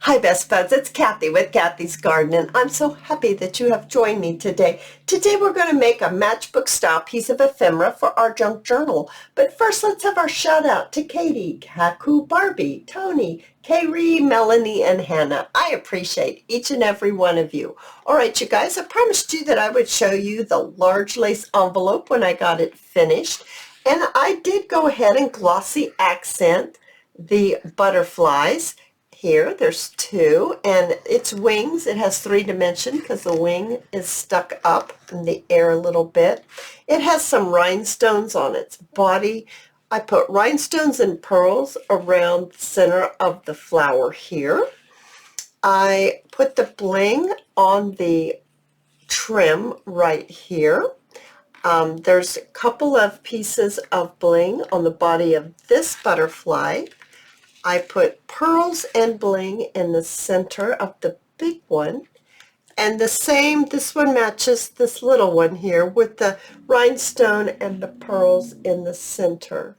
Hi best buds, it's Cathy with Cathy's Garden, and I'm so happy that you have joined me today. Today we're going to make a matchbook style piece of ephemera for our junk journal. But first let's have our shout out to Katie, Kaku, Barbie, Tony, Kayri, Melanie, and Hannah. I appreciate each and every one of you. Alright you guys, I promised you that I would show you the large lace envelope when I got it finished. And I did go ahead and glossy accent the butterflies. Here, there's two, and its wings, it has 3 dimensions because the wing is stuck up in the air a little bit. It has some rhinestones on its body. I put rhinestones and pearls around the center of the flower here. I put the bling on the trim right here. There's a couple of pieces of bling on the body of this butterfly. I put pearls and bling in the center of the big one, and the same, this one matches this little one here with the rhinestone and the pearls in the center.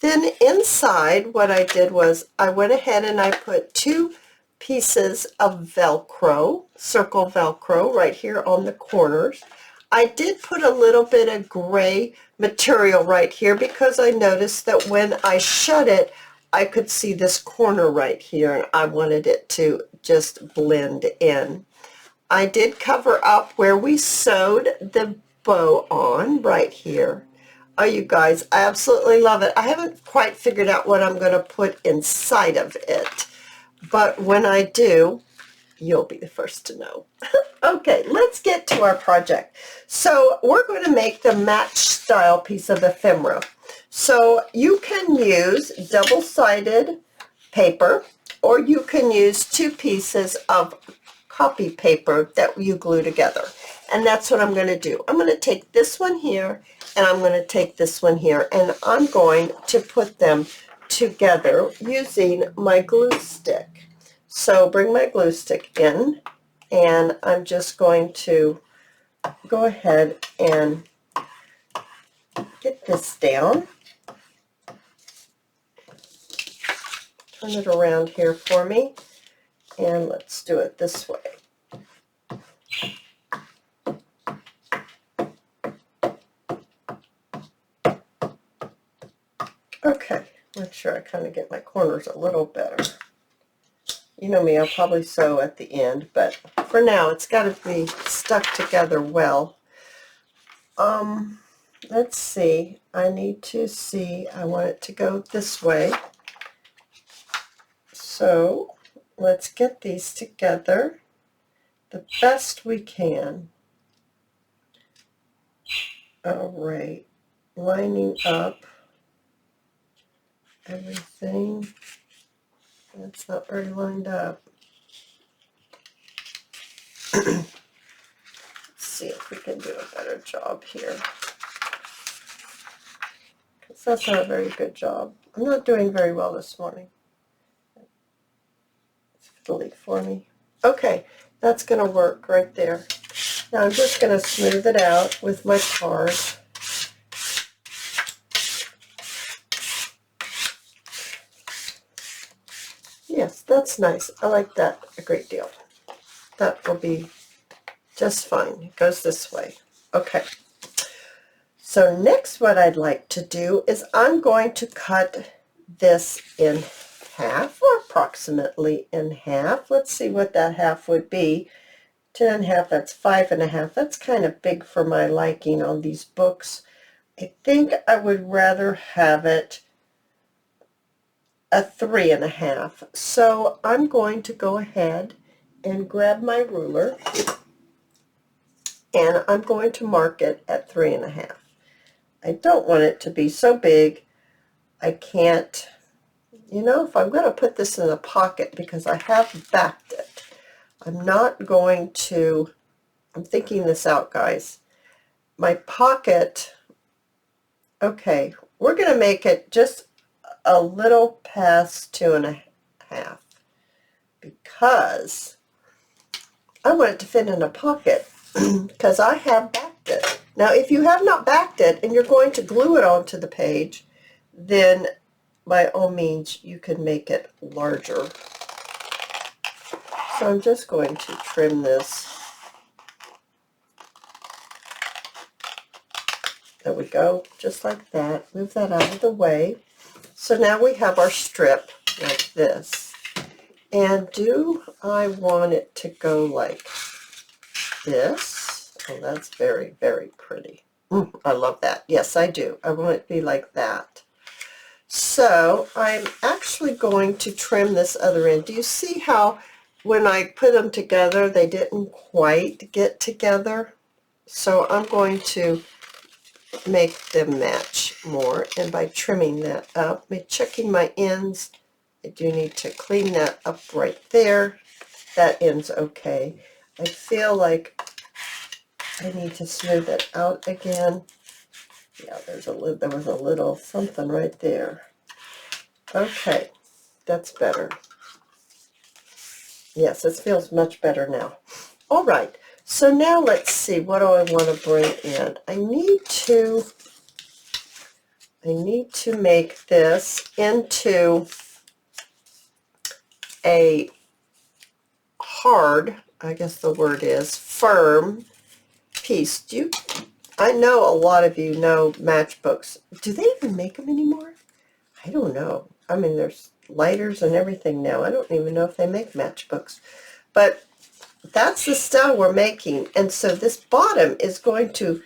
Then inside what I did was I went ahead and I put 2 pieces of Velcro, circle Velcro right here on the corners. I did put a little bit of gray material right here because I noticed that when I shut it, I could see this corner right here, and I wanted it to just blend in. I did cover up where we sewed the bow on right here. Oh, you guys, I absolutely love it. I haven't quite figured out what I'm going to put inside of it, but when I do, you'll be the first to know. Okay, let's get to our project. So we're going to make the match style piece of ephemera. So you can use double-sided paper, or you can use 2 pieces of copy paper that you glue together. And that's what I'm going to do. I'm going to take this one here, and I'm going to take this one here, and I'm going to put them together using my glue stick. So bring my glue stick in, and I'm just going to go ahead and get this down. Turn it around here for me, and let's do it this way. Okay, make sure I kind of get my corners a little better. You know me, I'll probably sew at the end, but for now it's got to be stuck together well. Let's see, I need to see, I want it to go this way. So let's get these together the best we can. All right, lining up everything. That's not very lined up. Let's see if we can do a better job here, because that's not a very good job. I'm not doing very well this morning. It's fiddly for me. Okay, that's going to work right there. Now I'm just going to smooth it out with my card. Yes, that's nice. I like that a great deal. That will be just fine. It goes this way. Okay. So next what I'd like to do is I'm going to cut this in half, or approximately in half. Let's see what that half would be. 10 1/2, that's 5 1/2. That's kind of big for my liking on these books. I think I would rather have it a 3 1/2. So I'm going to go ahead and grab my ruler, and I'm going to mark it at 3 1/2. I don't want it to be so big I can't, you know, if I'm going to put this in a pocket, because I have backed it, I'm not going to, I'm thinking this out, guys. My pocket, okay, we're going to make it just a little past 2 1/2, because I want it to fit in a pocket, because I have backed it. Now, if you have not backed it and you're going to glue it onto the page, then by all means you can make it larger. So I'm just going to trim this. There we go, just like that. Move that out of the way. So now we have our strip like this. And do I want it to go like this? Oh, that's very, very pretty. I love that. Yes, I do. I want it to be like that. So I'm actually going to trim this other end. Do you see how when I put them together, they didn't quite get together? So I'm going to make them match more, and by trimming that up, checking my ends, I do need to clean that up right there. That end's okay. I feel like I need to smooth it out again. Yeah, there was a little something right there. Okay, that's better. Yes, this feels much better now. All right, so now let's see, what do I want to bring in? I need to make this into a hard, I guess the word is firm piece. I know a lot of you know Matchbooks. Do they even make them anymore? I don't know. I mean, there's lighters and everything now. I don't even know if they make Matchbooks. But that's the style we're making. And so this bottom is going to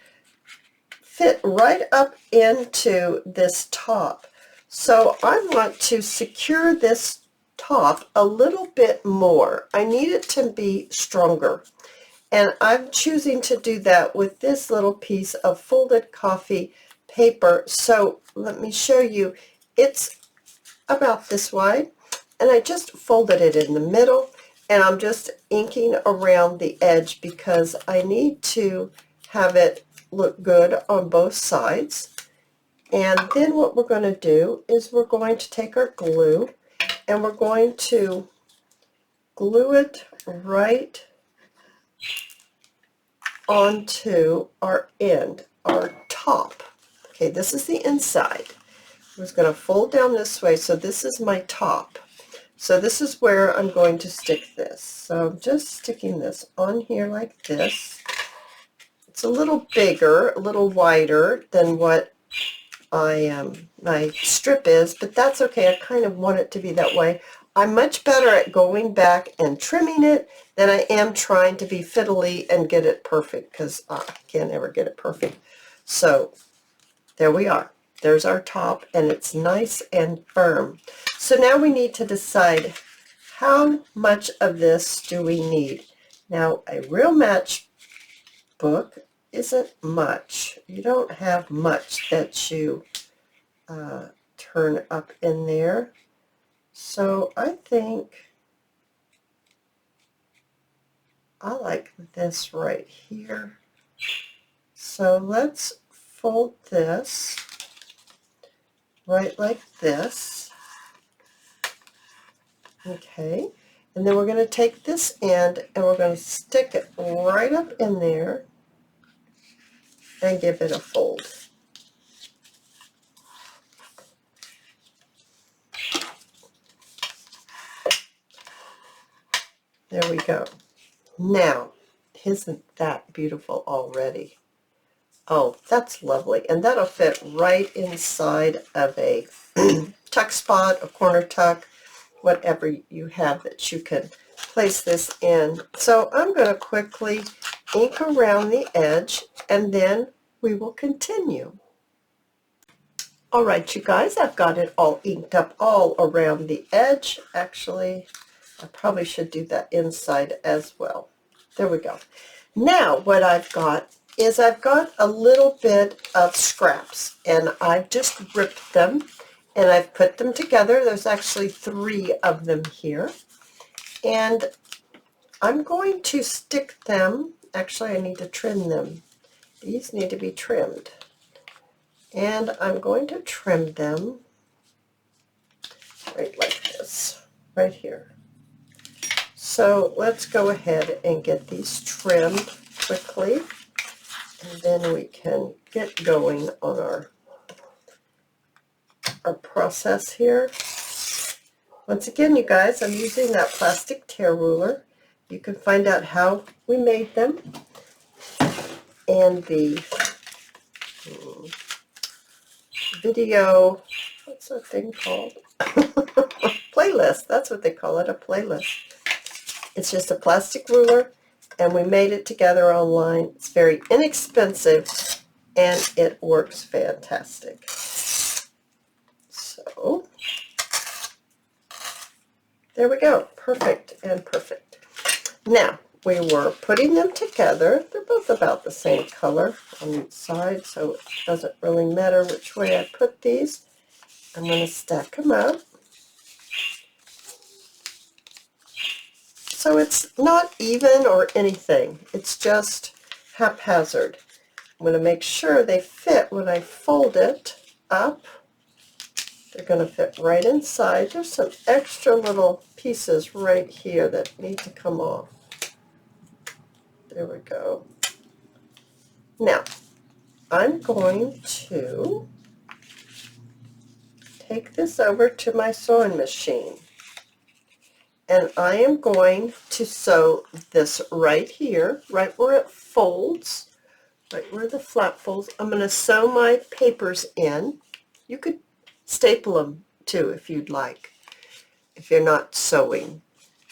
fit right up into this top. So I want to secure this top a little bit more. I need it to be stronger. And I'm choosing to do that with this little piece of folded coffee paper. So let me show you. It's about this wide, and I just folded it in the middle, and I'm just inking around the edge because I need to have it look good on both sides. And then what we're going to do is we're going to take our glue, and we're going to glue it right onto our end, our top. Okay, this is the inside. I'm just going to fold down this way, so this is my top. So this is where I'm going to stick this. So I'm just sticking this on here like this. It's a little bigger, a little wider than what my strip is, but that's okay. I kind of want it to be that way. I'm much better at going back and trimming it than I am trying to be fiddly and get it perfect, because I can't ever get it perfect. So there we are. There's our top, and it's nice and firm. So now we need to decide how much of this do we need. Now, a real matchbook isn't much. You don't have much that you turn up in there. So I think I like this right here. So let's fold this right like this. Okay, and then we're going to take this end and we're going to stick it right up in there and give it a fold. There we go. Now, isn't that beautiful already? Oh, that's lovely. And that'll fit right inside of a tuck spot, a corner tuck, whatever you have that you can place this in. So I'm going to quickly ink around the edge, and then we will continue. All right, you guys, I've got it all inked up all around the edge. Actually, I probably should do that inside as well. There we go. Now what I've got is I've got a little bit of scraps, and I've just ripped them and I've put them together. There's actually 3 of them here, and I'm going to stick them. Actually, I need to trim them. These need to be trimmed, and I'm going to trim them right like this, right here. So let's go ahead and get these trimmed quickly, and then we can get going on our process here. Once again, you guys, I'm using that plastic tear ruler, You can find out how we made them and the video, what's that thing called? Playlist. That's what they call it, a playlist. It's just a plastic ruler, and we made it together online. It's very inexpensive, and it works fantastic. So, there we go. Perfect and perfect. Now, we were putting them together. They're both about the same color on each side, so it doesn't really matter which way I put these. I'm going to stack them up. So it's not even or anything. It's just haphazard. I'm going to make sure they fit when I fold it up. They're going to fit right inside. There's some extra little pieces right here that need to come off. There we go. Now, I'm going to take this over to my sewing machine. And I am going to sew this right here, right where it folds, right where the flap folds. I'm going to sew my papers in. You could staple them too if you'd like, if you're not sewing.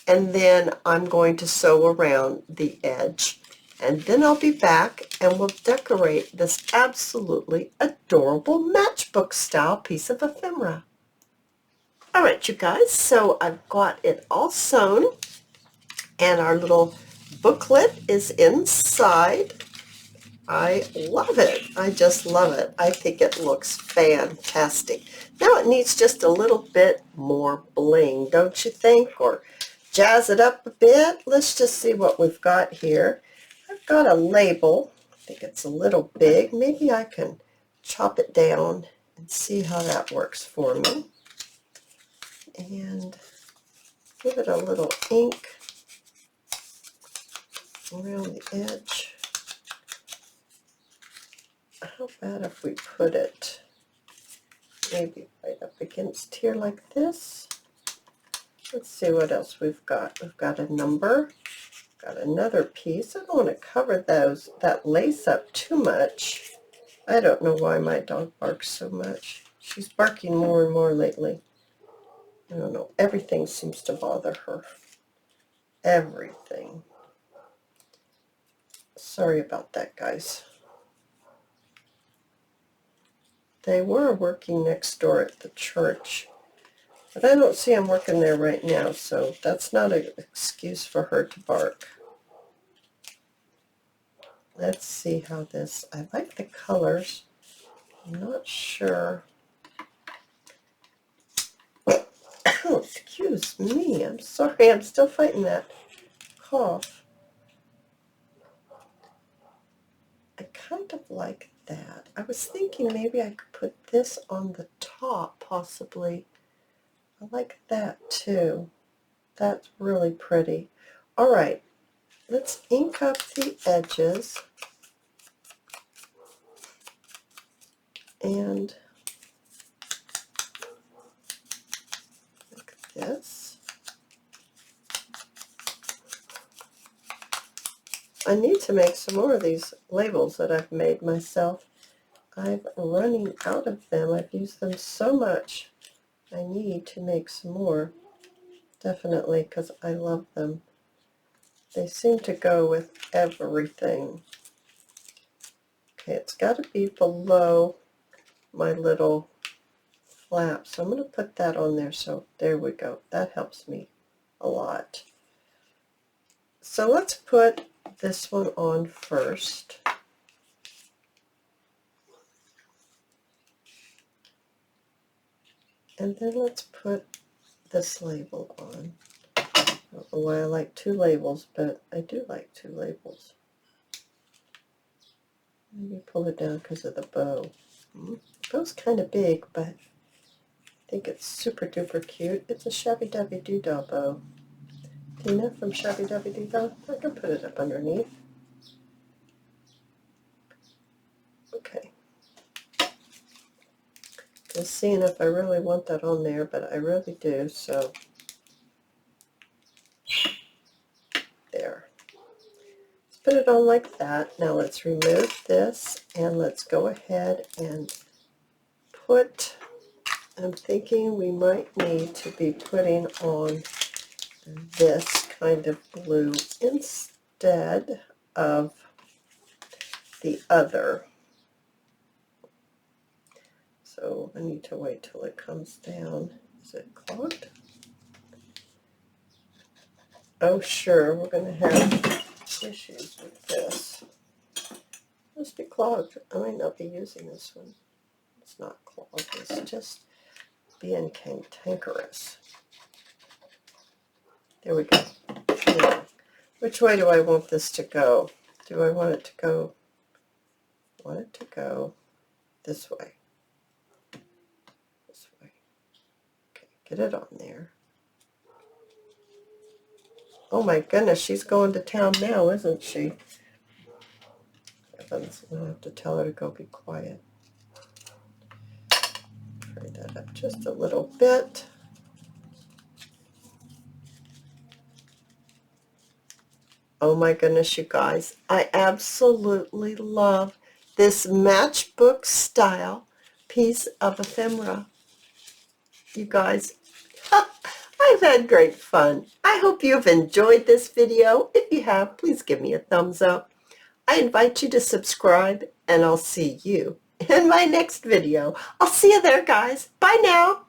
And then I'm going to sew around the edge. And then I'll be back and we'll decorate this absolutely adorable matchbook style piece of ephemera. All right, you guys, so I've got it all sewn, and our little booklet is inside. I love it. I just love it. I think it looks fantastic. Now it needs just a little bit more bling, don't you think? Or jazz it up a bit. Let's just see what we've got here. I've got a label. I think it's a little big. Maybe I can chop it down and see how that works for me. And give it a little ink around the edge. How about if we put it maybe right up against here like this? Let's see what else we've got. We've got a number, got another piece. I don't want to cover that lace up too much. I don't know why my dog barks so much. She's barking more and more lately. I don't know. Everything seems to bother her. Everything. Sorry about that, guys. They were working next door at the church, but I don't see them working there right now, so that's not an excuse for her to bark. Let's see how this, I like the colors. I'm not sure. Oh, excuse me, I'm sorry, I'm still fighting that cough. I kind of like that. I was thinking maybe I could put this on the top, possibly. I like that too. That's really pretty. All right, let's ink up the edges. And like this. I need to make some more of these labels that I've made myself. I'm running out of them. I've used them so much. I need to make some more, definitely, because I love them. They seem to go with everything. Okay, it's got to be below my little flap, so I'm going to put that on there. So there we go. That helps me a lot. So let's put this one on first. And then let's put this label on. I don't know why I like two labels, but I do like two labels. Maybe pull it down because of the bow. The bow's kind of big, but I think it's super duper cute. It's a Shabby Dabby Doo-Dah bow. Tina from Shabby Dabby Doo-Dah. I can put it up underneath. Okay. Just seeing if I really want that on there, but I really do, so put it on like that. Now let's remove this and let's go ahead and put, I'm thinking we might need to be putting on this kind of blue instead of the other. So I need to wait till it comes down. Is it clogged? Oh sure, we're going to have issues with this. Must be clogged. I might not be using this one. It's not clogged, it's just being cantankerous. There we go. Now, which way do I want this to go? Do I want it to go? I want it to go this way. This way. Okay, get it on there. Oh my goodness, she's going to town now, isn't she? I'm going to have to tell her to go be quiet. Turn that up just a little bit. Oh my goodness, you guys. I absolutely love this matchbook style piece of ephemera. You guys, I've had great fun. I hope you've enjoyed this video. If you have, please give me a thumbs up. I invite you to subscribe, and I'll see you in my next video. I'll see you there, guys. Bye now.